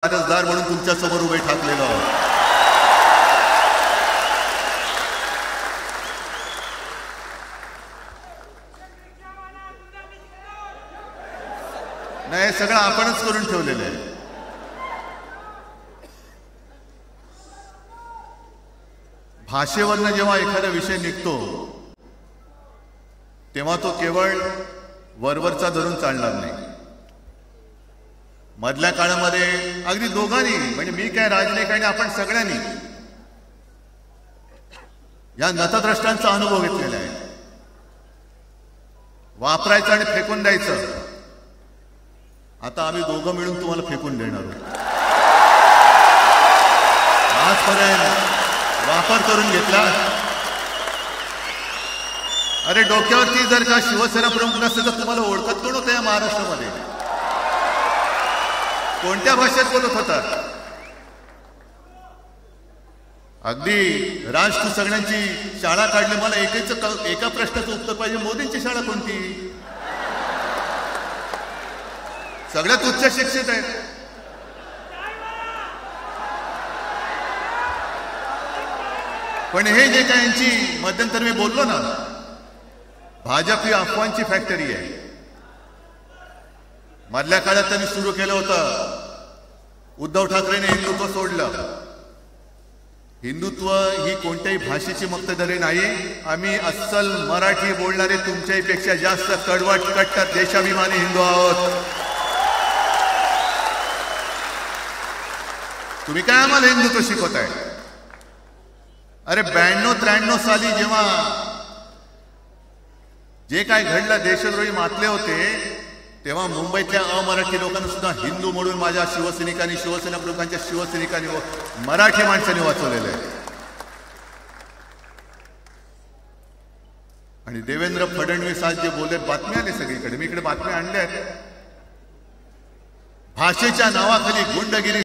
अर्जदार म्हणून तुमच्या समोर उभे ठाकलेलो आहोत. नाही, सगळं आपणच करून ठेवलेलं आहे. भाषेवरनं जेव्हा एखादा विषय निघतो तेव्हा तो केवळ वरवरचा धरून चालणार नाही. मधल्या काळामध्ये अगदी दोघांनी, म्हणजे मी काय, राजनैतिक आणि आपण सगळ्यांनी या नतद्रष्टांचा अनुभव घेतलेला आहे. वापरायचं आणि फेकून द्यायचं. आता आम्ही दोघं मिळून तुम्हाला फेकून देणार आहोत. आजपर्यंत वापर करून घेतला. अरे डोक्यावरती जर का शिवसेना प्रमुख नसते तर तुम्हाला ओळखत कोण होतं या महाराष्ट्रामध्ये? कोणत्या भाषेत बोलत होतात? अगदी राज, तू सगळ्यांची शाळा काढली. मला एका प्रश्नाचं उत्तर पाहिजे. मोदींची शाळा कोणती? सगळ्यात उच्च शिक्षित आहेत. पण हे जे काय यांची मध्यंतर मी बोललो ना, भाजप ही अफवांची फॅक्टरी आहे. मधल्या काळात त्यांनी सुरू केलं होतं. उद्धव ठाकरेने हिंदुत्व सोडलं. हिंदुत्व ही कोणत्याही भाषेची मक्तेदारी नाही. आम्ही अस्सल मराठी बोलणारे तुमच्याही पेक्षा जास्त कडवट, कट्टर, देशाभिमानी हिंदू आहोत. तुम्ही काय आम्हाला हिंदुत्व शिकवताय? अरे 92-93 साली जेव्हा जे काय घडलं, देशद्रोही मातले होते, तेव्हा मुंबईतल्या अमराठी लोकांना सुद्धा हिंदू म्हणून माझ्या शिवसैनिकांनी, शिवसेना प्रमुखांच्या शिवसैनिकांनी, मराठी माणसांनी वाचवलेलं आहे. आणि देवेंद्र फडणवीस आज जे बोलले, बातम्या आली सगळीकडे. मी इकडे बातम्या आणल्या आहेत. भाषेच्या नावाखाली गुंडगिरी